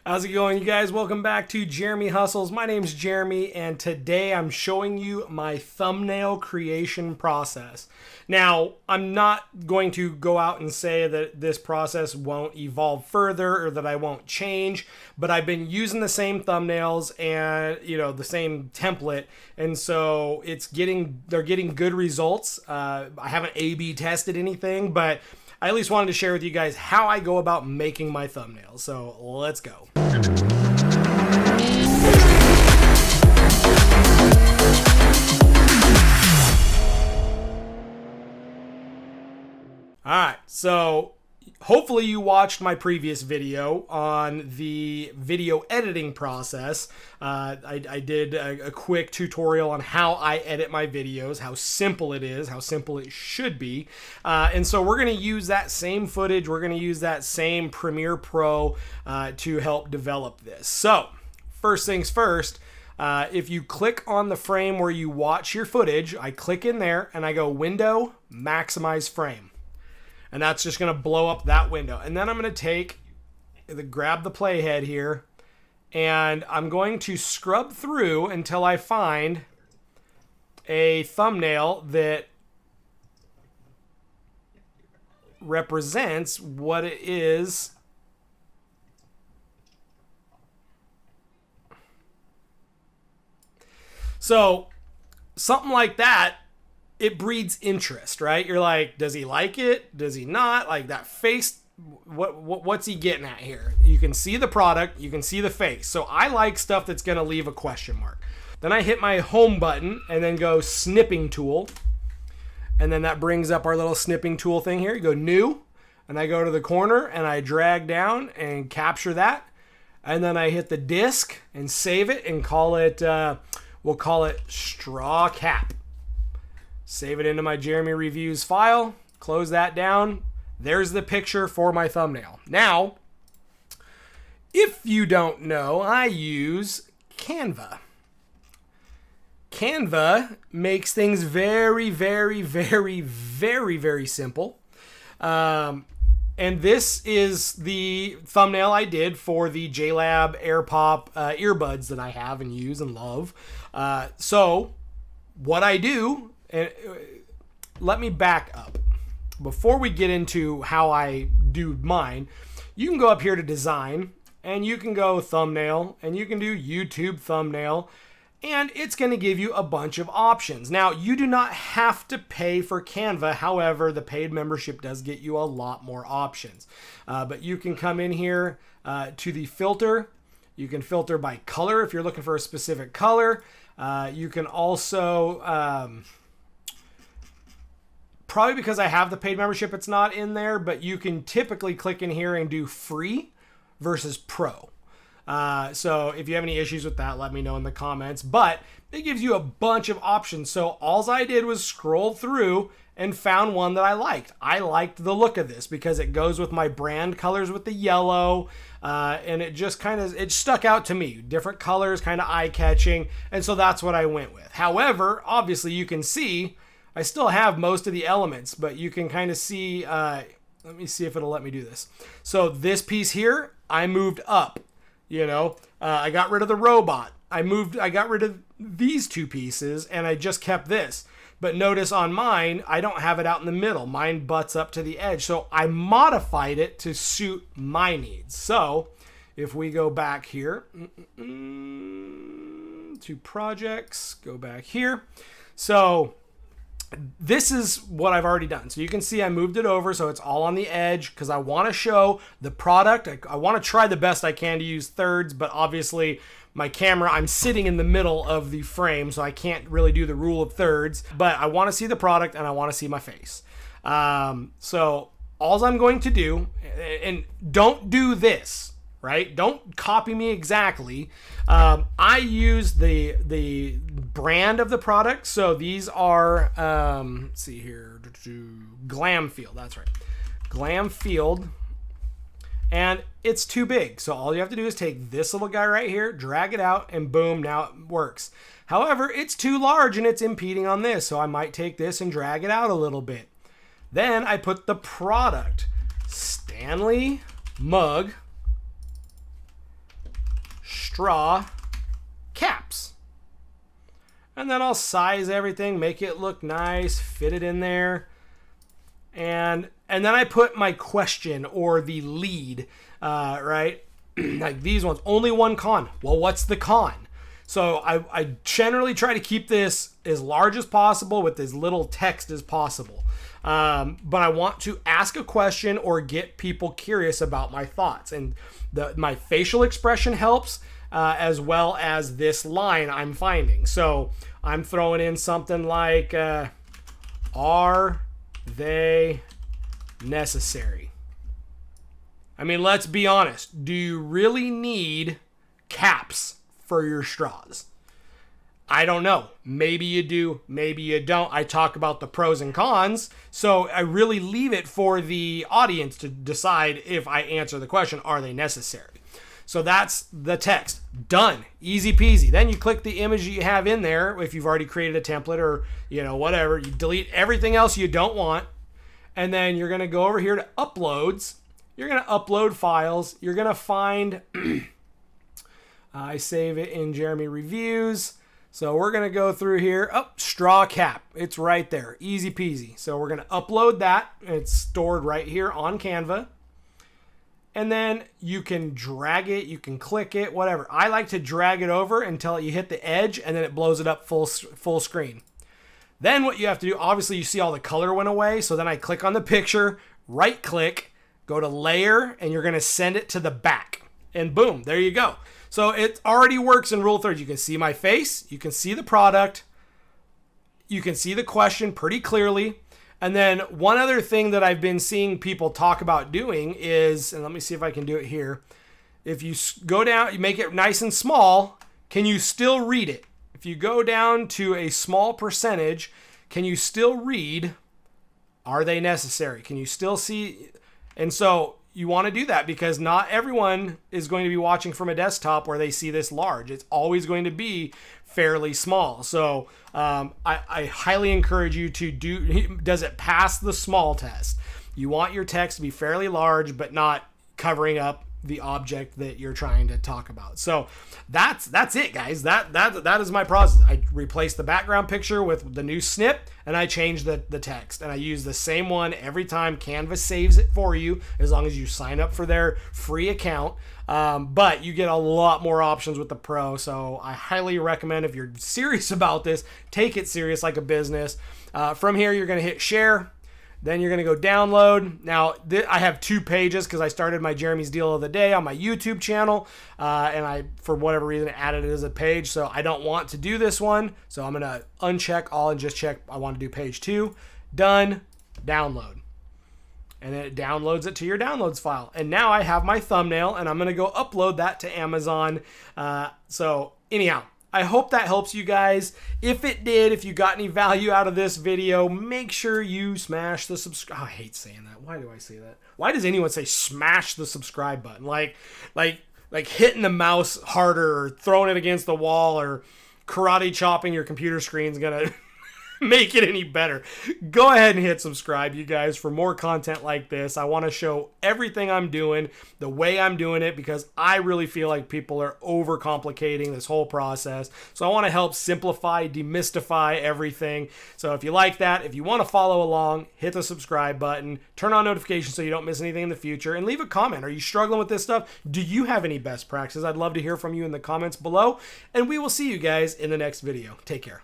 How's it going, you guys? Welcome back to Jeremy Hustles. My name's Jeremy, and today I'm showing you my thumbnail creation process. Now, I'm not going to go out and say that this process won't evolve further or that I won't change, but I've been using the same thumbnails and, the same template, and so they're getting good results. I haven't A/B tested anything, but I at least wanted to share with you guys how I go about making my thumbnails. So let's go. All right, so hopefully you watched my previous video on the video editing process. I did a quick tutorial on how I edit my videos, how simple it is, how simple it should be. And so we're going to use that same footage. We're going to use that same Premiere Pro to help develop this. So first things first, if you click on the frame where you watch your footage, I click in there and I go Window, Maximize Frame. And that's just going to blow up that window. And then I'm going to grab the playhead here, and I'm going to scrub through until I find a thumbnail that represents what it is. So something like that, it breeds interest, right? You're like, does he like it? Does he not? Like that face, what's he getting at here? You can see the product, you can see the face. So I like stuff that's gonna leave a question mark. Then I hit my home button and then go snipping tool. And then that brings up our little snipping tool thing here. You go new, and I go to the corner and I drag down and capture that. And then I hit the disk and save it and call it, we'll call it straw cap. Save it into my Jeremy Reviews file, close that down. There's the picture for my thumbnail. Now, if you don't know, I use Canva. Canva makes things very, very, very, very, very simple. And this is the thumbnail I did for the JLab AirPop earbuds that I have and use and love. So what I do, and let me back up. Before we get into how I do mine, you can go up here to design and you can go thumbnail and you can do YouTube thumbnail, and it's going to give you a bunch of options. Now, you do not have to pay for Canva. However, the paid membership does get you a lot more options. But you can come in here to the filter. You can filter by color if you're looking for a specific color. You can also... probably because I have the paid membership, it's not in there, but you can typically click in here and do free versus pro. So if you have any issues with that, let me know in the comments. But it gives you a bunch of options. So all I did was scroll through and found one that I liked. I liked the look of this because it goes with my brand colors with the yellow. And it just it stuck out to me. Different colors, kind of eye-catching. And so that's what I went with. However, obviously you can see I still have most of the elements, but you can kind of see, let me see if it'll let me do this. So this piece here, I moved up, I got rid of the robot. I got rid of these two pieces and I just kept this. But notice on mine, I don't have it out in the middle. Mine butts up to the edge. So I modified it to suit my needs. So if we go back here to projects, go back here. So this is what I've already done. So you can see I moved it over so it's all on the edge because I want to show the product. I want to try the best I can to use thirds, but obviously my camera, I'm sitting in the middle of the frame, so I can't really do the rule of thirds, but I want to see the product and I want to see my face. So all I'm going to do, and don't do this, right? Don't copy me exactly. I use the brand of the product. So these are, let's see here, Glam Field. That's right. Glam Field. And it's too big. So all you have to do is take this little guy right here, drag it out, and boom, now it works. However, it's too large and it's impeding on this. So I might take this and drag it out a little bit. Then I put the product, Stanley mug, straw caps. And then I'll size everything, make it look nice, fit it in there. And then I put my question or the lead, right? Like these ones, only one con. Well, what's the con? So I generally try to keep this as large as possible with as little text as possible. But I want to ask a question or get people curious about my thoughts. And my facial expression helps, as well as this line I'm finding. So I'm throwing in something like, are they necessary? I mean, let's be honest. Do you really need caps for your straws? I don't know. Maybe you do, maybe you don't. I talk about the pros and cons, so I really leave it for the audience to decide if I answer the question, are they necessary? So that's the text. Done. Easy peasy. Then you click the image you have in there if you've already created a template or, whatever. You delete everything else you don't want. And then you're going to go over here to uploads. You're going to upload files. You're going to find, I save it in Jeremy Reviews. So we're going to go through here. Oh, straw cap. It's right there. Easy peasy. So we're going to upload that. It's stored right here on Canva. And then you can drag it, you can click it, whatever. I like to drag it over until you hit the edge and then it blows it up full screen. Then what you have to do, obviously you see all the color went away. So then I click on the picture, right click, go to layer, and you're gonna send it to the back. And boom, there you go. So it already works in Rule of Thirds. You can see my face, you can see the product, you can see the question pretty clearly. And then one other thing that I've been seeing people talk about doing is, and let me see if I can do it here. If you go down, you make it nice and small, can you still read it? If you go down to a small percentage, can you still read, are they necessary? Can you still see? And so you want to do that because not everyone is going to be watching from a desktop where they see this large. It's always going to be fairly small. So I highly encourage you to do, does it pass the small test? You want your text to be fairly large, but not covering up the object that you're trying to talk about. So that's it, guys. That is my process. I replace the background picture with the new snip and I change the text, and I use the same one every time. Canva saves it for you as long as you sign up for their free account. But you get a lot more options with the Pro. So I highly recommend, if you're serious about this, take it serious like a business. From here, you're going to hit share. Then you're going to go download. Now, I have 2 pages because I started my Jeremy's Deal of the Day on my YouTube channel. And I, for whatever reason, added it as a page. So I don't want to do this one. So I'm going to uncheck all and just check I want to do page 2. Done. Download. And then it downloads it to your downloads file. And now I have my thumbnail and I'm going to go upload that to Amazon. So anyhow, I hope that helps you guys. If it did, if you got any value out of this video, make sure you smash the subscribe. Oh, I hate saying that. Why do I say that? Why does anyone say smash the subscribe button? Like hitting the mouse harder or throwing it against the wall or karate chopping your computer screen is going to make it any better. Go ahead and hit subscribe, you guys, for more content like this. I want to show everything I'm doing, the way I'm doing it, because I really feel like people are overcomplicating this whole process. So I want to help simplify, demystify everything. So if you like that, if you want to follow along, hit the subscribe button, turn on notifications so you don't miss anything in the future, and leave a comment. Are you struggling with this stuff? Do you have any best practices? I'd love to hear from you in the comments below, and we will see you guys in the next video. Take care.